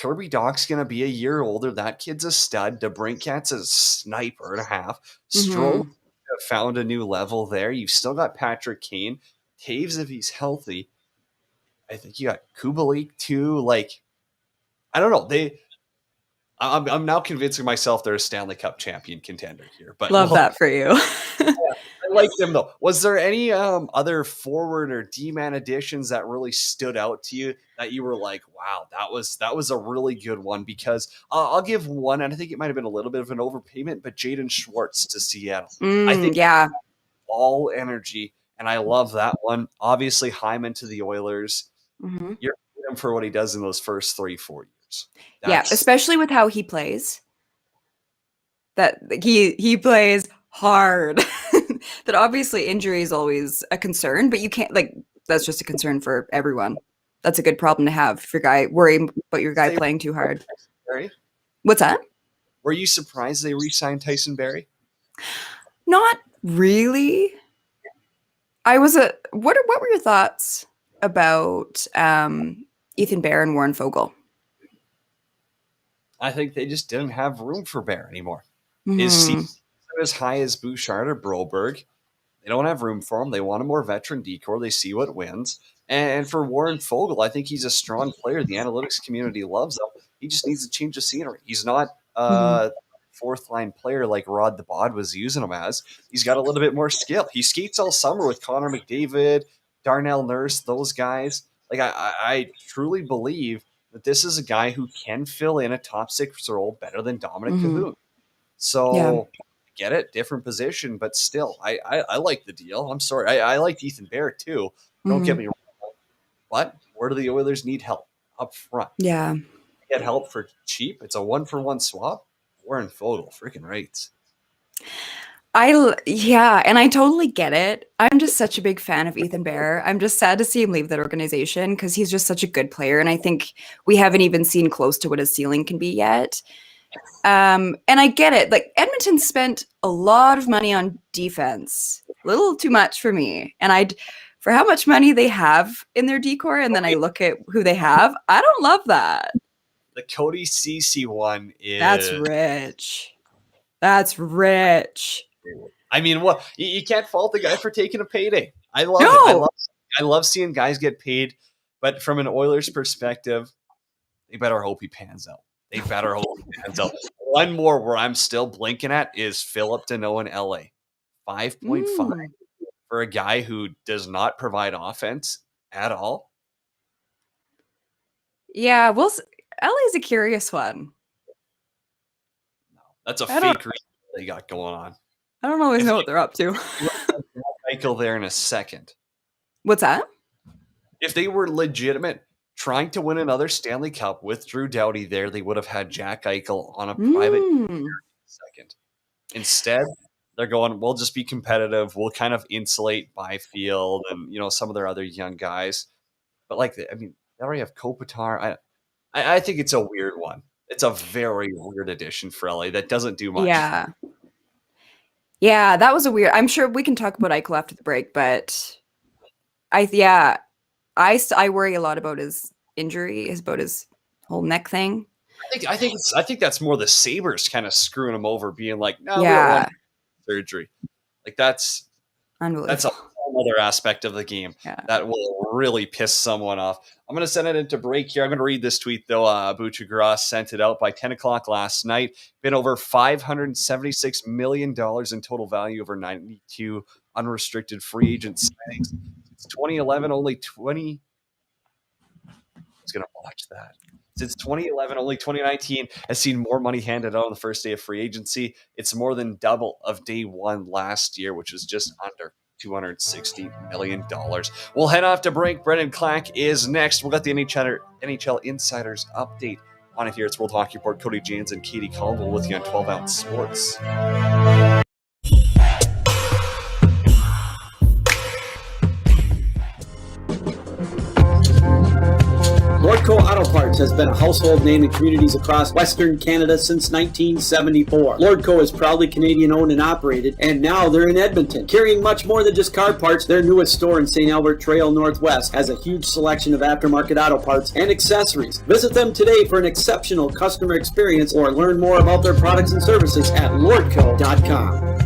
Kirby Dach's going to be a year older. That kid's a stud. DeBrincat's a sniper and a half. Strome found a new level there. You've still got Patrick Kane. Taves, if he's healthy. I think you got Kubalik too. Like, I don't know. I'm now convincing myself they're a Stanley Cup champion contender here. But love that for you. I like them though. Was there any other forward or D-man additions that really stood out to you that you were like, wow, that was a really good one? Because I'll give one, and I think it might have been a little bit of an overpayment, but Jaden Schwartz to Seattle. I think all energy, and I love that one. Obviously, Hyman to the Oilers. You're him for what he does in those first 3-4 years. Especially with how he plays. That he plays hard. That obviously injury is always a concern, but you can't, like, that's just a concern for everyone. That's a good problem to have if your worrying about your guy playing too hard. Barry? What's that? Were you surprised they re-signed Tyson Barrie? Not really. What were your thoughts about Ethan Bear and Warren Foegele? I think they just didn't have room for Bear anymore. His season as high as Bouchard or Broberg. They don't have room for him. They want a more veteran decor. They see what wins. And for Warren Foegele, I think he's a strong player. The analytics community loves him. He just needs to change the scenery. He's not a fourth-line player like Rod the Bod was using him as. He's got a little bit more skill. He skates all summer with Connor McDavid, Darnell Nurse, those guys. Like, I truly believe that this is a guy who can fill in a top six role better than Dominic Cahoon. So, get it, different position, but still, I like the deal. I'm sorry. I liked Ethan Bear too. Don't get me wrong. But where do the Oilers need help? Up front. Yeah. Get help for cheap. It's a 1-for-1 swap. Warren Foegele, freaking rates. And I totally get it. I'm just such a big fan of Ethan Bear. I'm just sad to see him leave that organization because he's just such a good player. And I think we haven't even seen close to what his ceiling can be yet. And I get it. Like, Edmonton spent a lot of money on defense, a little too much for me. And for how much money they have in their decor, and then I look at who they have, I don't love that. The Cody Ceci one is... That's rich. I mean, what? You can't fault the guy for taking a payday. I love it. I love seeing guys get paid, but from an Oilers perspective, they better hope he pans out. They better hope he pans out. One more where I'm still blinking at is Philip Deneau in LA. 5.5 for a guy who does not provide offense at all. Yeah, LA's a curious one. That's a I don't- fake reason they got going on. I don't always know what they're up to. Michael there in a second. What's that? If they were legitimate, trying to win another Stanley Cup with Drew Doughty there, they would have had Jack Eichel on a private second. Instead, they're going, we'll just be competitive. We'll kind of insulate Byfield and, some of their other young guys. But they already have Kopitar. I think it's a weird one. It's a very weird addition for LA that doesn't do much. Yeah. Yeah, that was a weird. I'm sure we can talk about Eichel after the break, but I worry a lot about his injury, about his whole neck thing. I think that's more the Sabres kind of screwing him over, being like, no, we don't Yeah. want surgery. That's Unbelievable. another aspect of the game that will really piss someone off. I'm going to send it into break here. I'm going to read this tweet, though. Boucher-Gras sent it out by 10 o'clock last night. Been over $576 million in total value over 92 unrestricted free agent signings. It's 2011, only 20. I was going to watch that. Since 2011, only 2019 has seen more money handed out on the first day of free agency. It's more than double of day one last year, which was just under $260 million. We'll head off to break. Brendan Clack is next. We'll get the NHL Insiders update on it here. It's World Hockey Report. Cody Jans and Katie Caldwell with you on 12 Ounce Sports. Lordco Auto Parts has been a household name in communities across Western Canada since 1974. Lordco is proudly Canadian-owned and operated, and now they're in Edmonton. Carrying much more than just car parts, their newest store in St. Albert Trail Northwest has a huge selection of aftermarket auto parts and accessories. Visit them today for an exceptional customer experience or learn more about their products and services at lordco.com.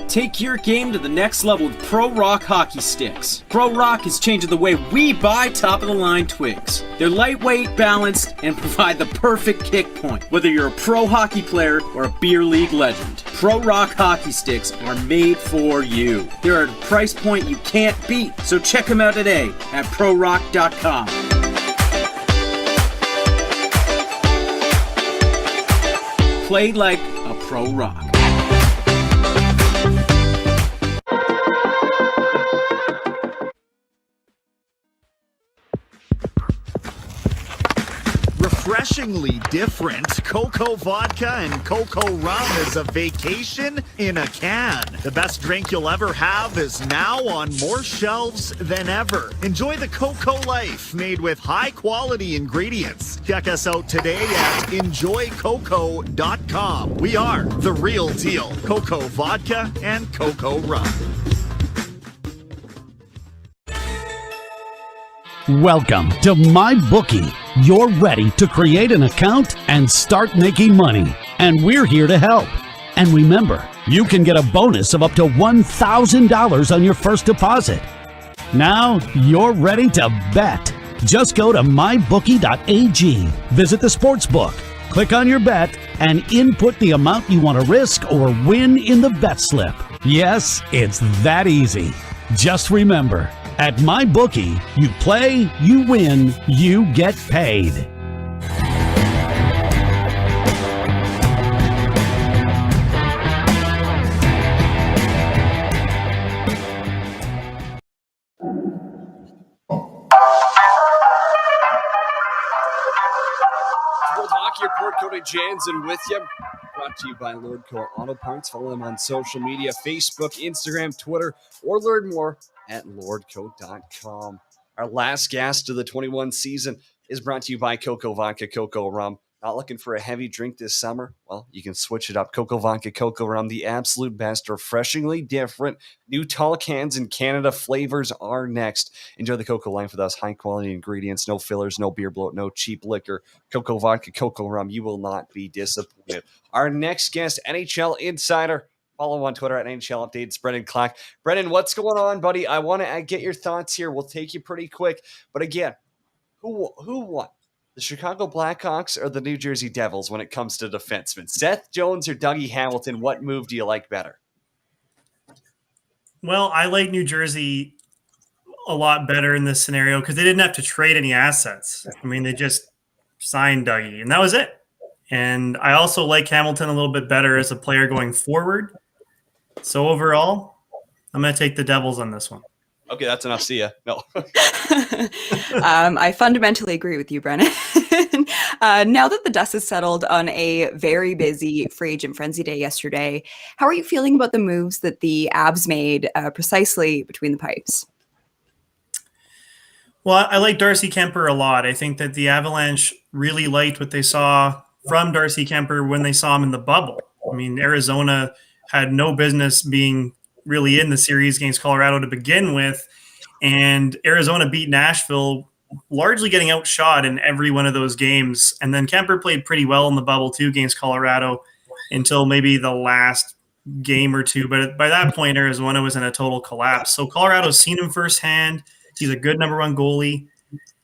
Take your game to the next level with Pro Rock hockey sticks. Pro Rock is changing the way we buy top-of-the-line twigs. They're lightweight, balanced, and provide the perfect kick point, whether you're a pro hockey player or a beer league legend. Pro Rock hockey sticks are made for you. They're at a price point you can't beat, so check them out today at prorock.com. Play like a Pro Rock. Refreshingly different, Cocoa Vodka and Cocoa Rum is a vacation in a can. The best drink you'll ever have is now on more shelves than ever. Enjoy the Cocoa life made with high-quality ingredients. Check us out today at enjoycoco.com. We are the real deal. Cocoa Vodka and Cocoa Rum. Welcome to MyBookie. You're ready to create an account and start making money. And we're here to help. And remember, you can get a bonus of up to $1,000 on your first deposit. Now you're ready to bet. Just go to mybookie.ag, visit the sportsbook, click on your bet, and input the amount you want to risk or win in the bet slip. Yes, it's that easy. Just remember, at MyBookie, you play, you win, you get paid. World Hockey Report, Cody Jansen with you. Brought to you by Lordco Auto Parts. Follow them on social media, Facebook, Instagram, Twitter, or learn more at lordco.com. Our last guest of the 21 season is brought to you by Cocoa Vodka, Cocoa Rum. Not looking for a heavy drink this summer? Well, you can switch it up. Cocoa Vodka, Cocoa Rum, the absolute best, refreshingly different. New tall cans in Canada flavors are next. Enjoy the Cocoa line for those high-quality ingredients. No fillers, no beer bloat, no cheap liquor. Cocoa Vodka, Cocoa Rum. You will not be disappointed. Our next guest, NHL Insider. Follow on Twitter at NHL Updates, Brendan Clack. Brendan, what's going on, buddy? I want to get your thoughts here. We'll take you pretty quick. But again, who won? The Chicago Blackhawks or the New Jersey Devils when it comes to defensemen? Seth Jones or Dougie Hamilton? What move do you like better? Well, I like New Jersey a lot better in this scenario because they didn't have to trade any assets. I mean, they just signed Dougie, and that was it. And I also like Hamilton a little bit better as a player going forward. So overall, I'm going to take the Devils on this one. Okay, that's enough. See ya. No. I fundamentally agree with you, Brennan. Now that the dust has settled on a very busy free agent frenzy day yesterday, how are you feeling about the moves that the Avs made precisely between the pipes? Well, I like Darcy Kemper a lot. I think that the Avalanche really liked what they saw from Darcy Kemper when they saw him in the bubble. I mean, Arizona had no business being really in the series against Colorado to begin with, and Arizona beat Nashville, largely getting outshot in every one of those games. And then Kemper played pretty well in the bubble too against Colorado until maybe the last game or two. But by that point, Arizona was in a total collapse. So Colorado's seen him firsthand. He's a good number one goalie.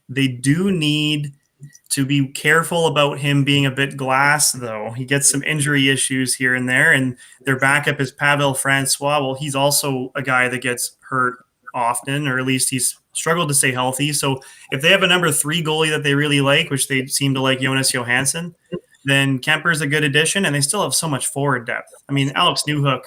They do need to be careful about him being a bit glass, though. He gets some injury issues here and there, and their backup is Pavel Francois. Well, he's also a guy that gets hurt often, or at least he's struggled to stay healthy. So if they have a number 3 goalie that they really like, which they seem to like Jonas Johansson, then Kemper's a good addition, and they still have so much forward depth. I mean, Alex Newhook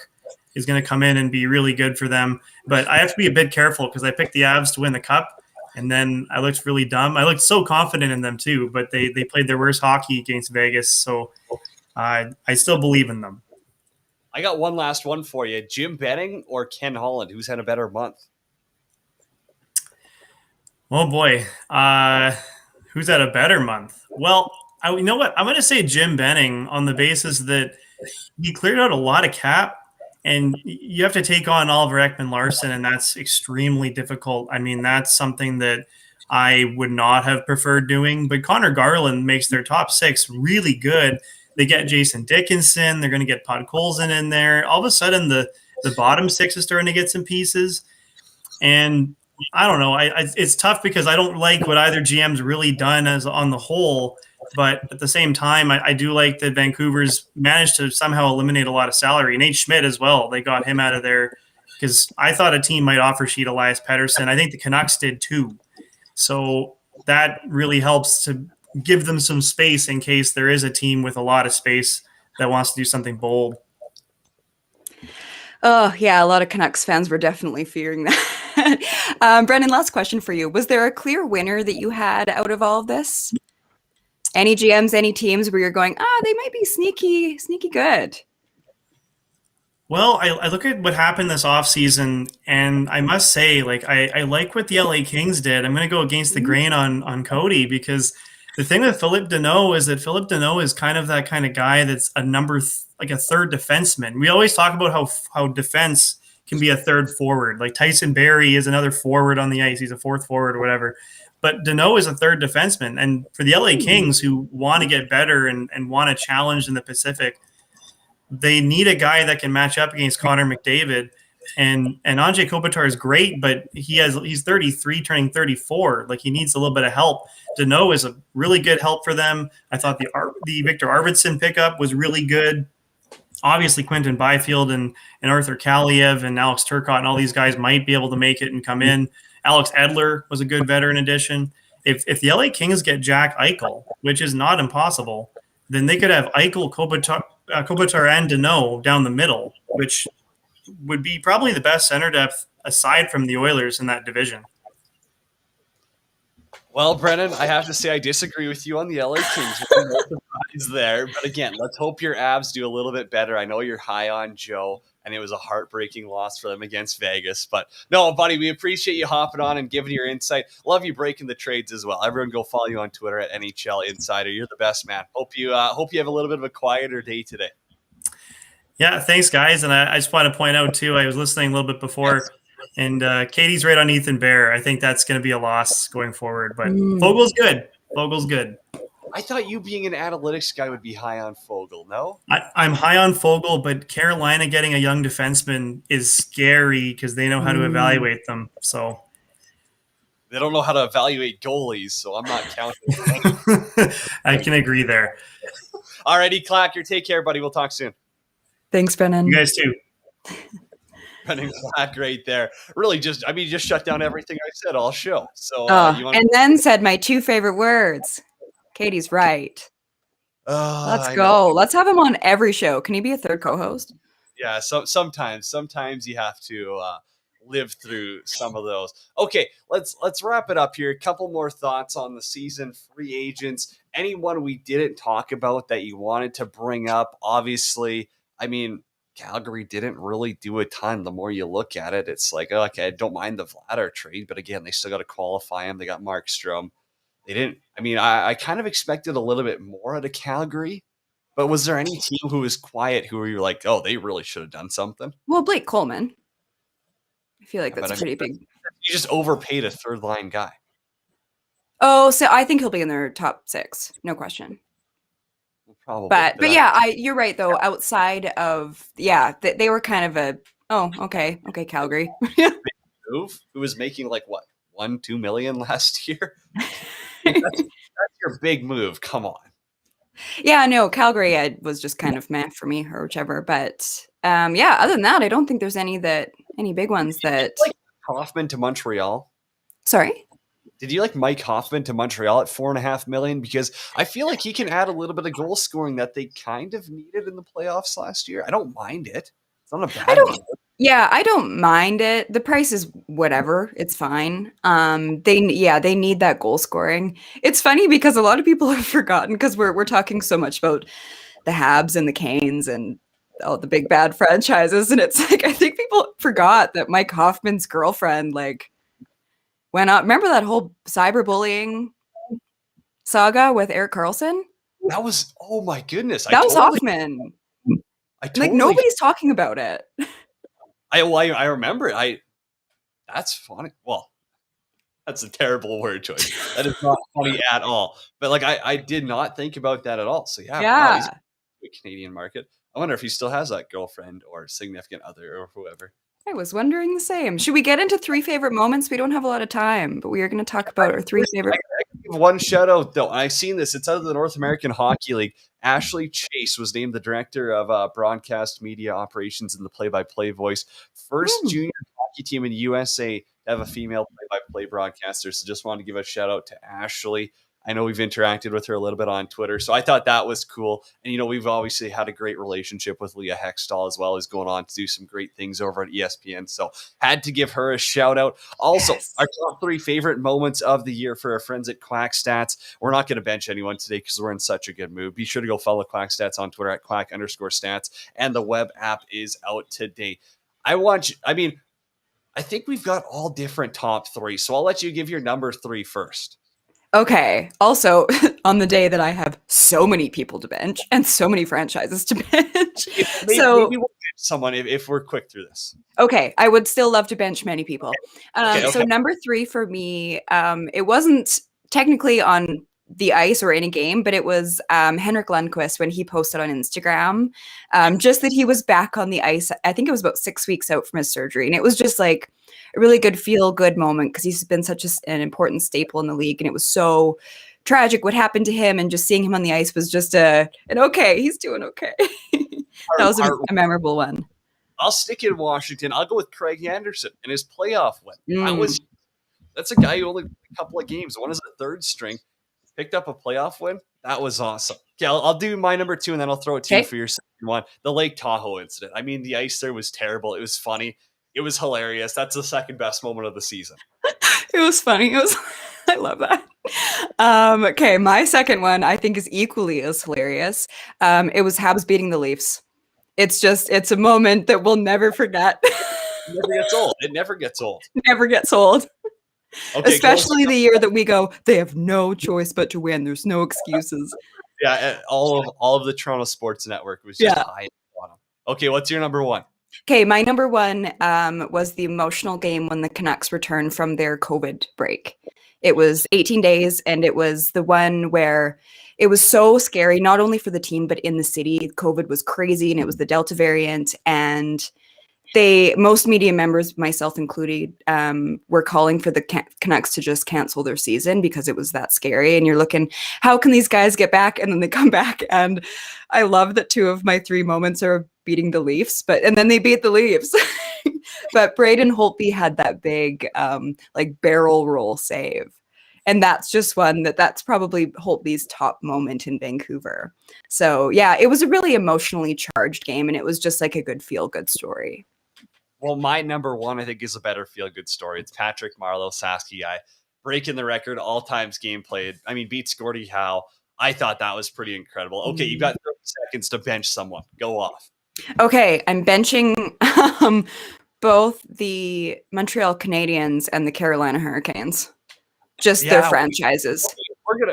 is going to come in and be really good for them, but I have to be a bit careful because I picked the Avs to win the Cup, and then I looked really dumb. I looked so confident in them too, but they played their worst hockey against Vegas, so I still believe in them. I got one last one for you. Jim Benning or Ken Holland? Who's had a better month? Oh boy, who's had a better month? Well, you know what? I'm going to say Jim Benning on the basis that he cleared out a lot of cap, and you have to take on Oliver Ekman-Larsson, and that's extremely difficult. I mean, that's something that I would not have preferred doing. But Connor Garland makes their top 6 really good. They get Jason Dickinson. They're going to get Podkolzin in there. All of a sudden, the bottom 6 is starting to get some pieces. And I don't know. It's tough because I don't like what either GM's really done as on the whole. But at the same time, I do like that Vancouver's managed to somehow eliminate a lot of salary. Nate Schmidt as well. They got him out of there because I thought a team might offer sheet Elias Pettersson. I think the Canucks did too. So that really helps to give them some space in case there is a team with a lot of space that wants to do something bold. Oh, yeah, a lot of Canucks fans were definitely fearing that. Brendan, last question for you. Was there a clear winner that you had out of all of this? Any GMs, any teams where you're going, they might be sneaky good? Well, I look at what happened this offseason, and I must say, like, I like what the LA Kings did. I'm going to go against the grain on Cody, because the thing with Philippe Deneau is that Philippe Deneau is kind of that kind of guy that's a like a third defenseman. We always talk about how defense can be a third forward. Like Tyson Barrie is another forward on the ice. He's a fourth forward or whatever. But Deneau is a third defenseman. And for the LA Kings, who want to get better and want to challenge in the Pacific, they need a guy that can match up against Connor McDavid. And Anze Kopitar is great, but he's 33, turning 34. Like, he needs a little bit of help. Deneau is a really good help for them. I thought the Victor Arvidsson pickup was really good. Obviously, Quentin Byfield and Arthur Kaliev and Alex Turcotte and all these guys might be able to make it and come in. Alex Edler was a good veteran addition. If the LA Kings get Jack Eichel, which is not impossible, then they could have Eichel, Kopitar, and Deneau down the middle, which would be probably the best center depth aside from the Oilers in that division. Well, Brennan, I have to say I disagree with you on the LA Kings. No surprise there. But again, let's hope your Avs do a little bit better. I know you're high on Joe. And and it was a heartbreaking loss for them against Vegas. But no, buddy, we appreciate you hopping on and giving your insight. Love you breaking the trades as well. Everyone go follow you on Twitter at NHL Insider. You're the best, man. Hope you have a little bit of a quieter day today. Yeah, thanks, guys. And I just want to point out, too, I was listening a little bit before, and Katie's right on Ethan Bear. I think that's going to be a loss going forward. But Fogel's good. Fogel's good. I thought you being an analytics guy would be high on Fogel, no? I'm high on Fogel, but Carolina getting a young defenseman is scary because they know how to evaluate them. So they don't know how to evaluate goalies, so I'm not counting. I can agree there. All righty, Clacker. Take care, buddy. We'll talk soon. Thanks, Brennan. You guys too. Brennan Clack right there. Really just shut down everything I said all show. So and then said my two favorite words. Katie's right. Let's go. Let's have him on every show. Can he be a third co-host? Yeah, sometimes you have to live through some of those. Okay, let's wrap it up here. A couple more thoughts on the season, free agents, anyone we didn't talk about that you wanted to bring up. Obviously, I mean, Calgary didn't really do a ton. The more you look at it, it's like, okay, I don't mind the Vladar trade, but again, they still got to qualify him. They got Markstrom. They didn't. I mean, I kind of expected a little bit more out of Calgary, but was there any team who was quiet who were you like, oh, they really should have done something? Well, Blake Coleman. I feel like that's pretty big. You just overpaid a third line guy. Oh, so I think he'll be in their top 6, no question. Probably, but yeah, you're right though. Outside of they were kind of a okay, Calgary. Move who was making like what $1-2 million last year. That's your big move. Come on. Yeah, no, Calgary was just kind of meh for me or whichever. But other than that, I don't think there's any big ones that. Like Hoffman to Montreal. Sorry. Did you like Mike Hoffman to Montreal at $4.5 million? Because I feel like he can add a little bit of goal scoring that they kind of needed in the playoffs last year. I don't mind it. It's not a bad one. Yeah, I don't mind it. The price is whatever. It's fine. They need that goal scoring. It's funny because a lot of people have forgotten because we're talking so much about the Habs and the Canes and all the big bad franchises, and it's like I think people forgot that Mike Hoffman's girlfriend went up. Remember that whole cyberbullying saga with Erik Karlsson? That was, oh my goodness. That was Hoffman. Nobody's talking about it. I remember it. That's funny. Well, that's a terrible word choice. That is not funny at all. But I did not think about that at all. So wow, he's a Canadian market. I wonder if he still has that girlfriend or significant other or whoever. I was wondering the same. Should we get into 3 favorite moments? We don't have a lot of time, but we are going to talk about our 3 favorite. I can give one shout out though. I've seen this. It's out of the North American Hockey League. Ashley Chase was named the director of broadcast media operations and the play-by-play voice. First junior hockey team in USA to have a female play-by-play broadcaster. So just wanted to give a shout out to Ashley. I know we've interacted with her a little bit on Twitter, so I thought that was cool. And, we've obviously had a great relationship with Leah Hextall as well, as going on to do some great things over at ESPN. So had to give her a shout out. Also, our top 3 favorite moments of the year for our friends at Quack Stats. We're not going to bench anyone today because we're in such a good mood. Be sure to go follow Quack Stats on Twitter at @Quack_stats. And the web app is out today. I think we've got all different top 3. So I'll let you give your number 3 first. Okay. Also, on the day that I have so many people to bench and so many franchises to bench. Maybe we'll bench someone if we're quick through this. Okay. I would still love to bench many people. Okay. So number 3 for me, it wasn't technically on the ice or in a game, but it was Henrik Lundqvist when he posted on Instagram, just that he was back on the ice. I think it was about 6 weeks out from his surgery. And it was just like a really good feel-good moment because he's been such an important staple in the league. And it was so tragic what happened to him. And just seeing him on the ice was just he's doing okay. That was a memorable one. I'll stick in Washington. I'll go with Craig Anderson and his playoff win. That's a guy who only played a couple of games. One is a third string. Picked up a playoff win. That was awesome. Okay, I'll do my number 2, and then I'll throw it to you for your second one. The Lake Tahoe incident. I mean, the ice there was terrible. It was funny. It was hilarious. That's the second best moment of the season. It was funny. I love that. Okay, my second one I think is equally as hilarious. It was Habs beating the Leafs. It's a moment that we'll never forget. It never gets old. It never gets old. Never gets old. Okay, Especially the year that we go, they have no choice but to win. There's no excuses. yeah, all of the Toronto Sports Network was just high on them. Okay, what's your number one? Okay, my number one was the emotional game when the Canucks returned from their COVID break. It was 18 days, and it was the one where it was so scary, not only for the team, but in the city. COVID was crazy, and it was the Delta variant, and most media members, myself included, were calling for the Canucks to just cancel their season because it was that scary. And you're looking, how can these guys get back? And then they come back. And I love that 2 of my 3 moments are beating the Leafs, and then they beat the Leafs. But Braden Holtby had that big, like barrel roll save. And that's just one that's probably Holtby's top moment in Vancouver. So yeah, it was a really emotionally charged game, and it was just like a good feel-good story. Well, my number one, I think, is a better feel-good story. It's Patrick Marleau, Sasky guy, breaking the record, all times game played. I mean, beats Gordie Howe. I thought that was pretty incredible. Okay, you've got 30 seconds to bench someone. Go off. Okay, I'm benching both the Montreal Canadiens and the Carolina Hurricanes. Just their franchises.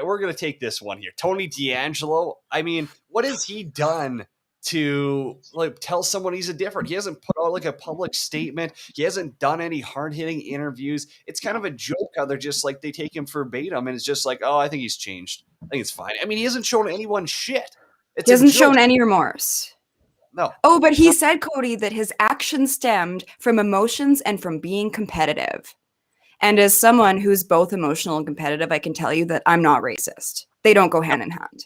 We're gonna take this one here. Tony DeAngelo. I mean, what has he done to like tell someone he's a different? He hasn't put out like a public statement. He hasn't done any hard-hitting interviews. It's kind of a joke how they're just like they take him verbatim, and it's just like, oh, I think he's changed. I think it's fine. I mean, he hasn't shown anyone shit. He hasn't shown any remorse. No. Oh, but he said, Cody, that his actions stemmed from emotions and from being competitive. And as someone who's both emotional and competitive, I can tell you that I'm not racist. They don't go hand in hand.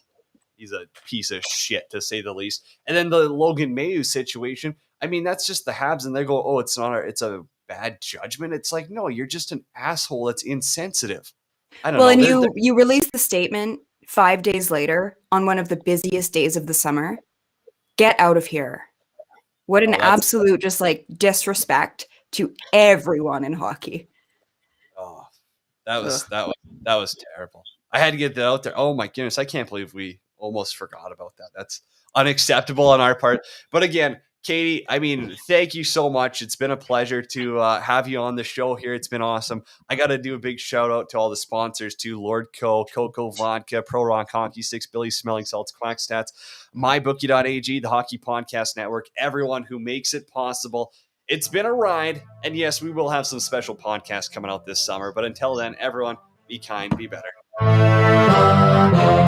He's a piece of shit, to say the least. And then the Logan Mailloux situation, I mean, that's just the Habs, and they go, oh, it's a bad judgment. It's like, no, you're just an asshole that's insensitive. I don't know. Well, and you released the statement 5 days later on one of the busiest days of the summer. Get out of here. What an absolute just like disrespect to everyone in hockey. Oh, that was terrible. I had to get that out there. Oh my goodness, I can't believe we almost forgot about that. That's unacceptable on our part. But again, Katie, I mean, thank you so much. It's been a pleasure to have you on the show here. It's been awesome. I got to do a big shout out to all the sponsors too: Lord Co, Coco Vodka, Pro Rock Hockey Sticks, Billy Smelling Salts, Quack Stats, MyBookie.ag, the Hockey Podcast Network, everyone who makes it possible. It's been a ride, and yes, we will have some special podcasts coming out this summer. But until then, everyone, be kind, be better.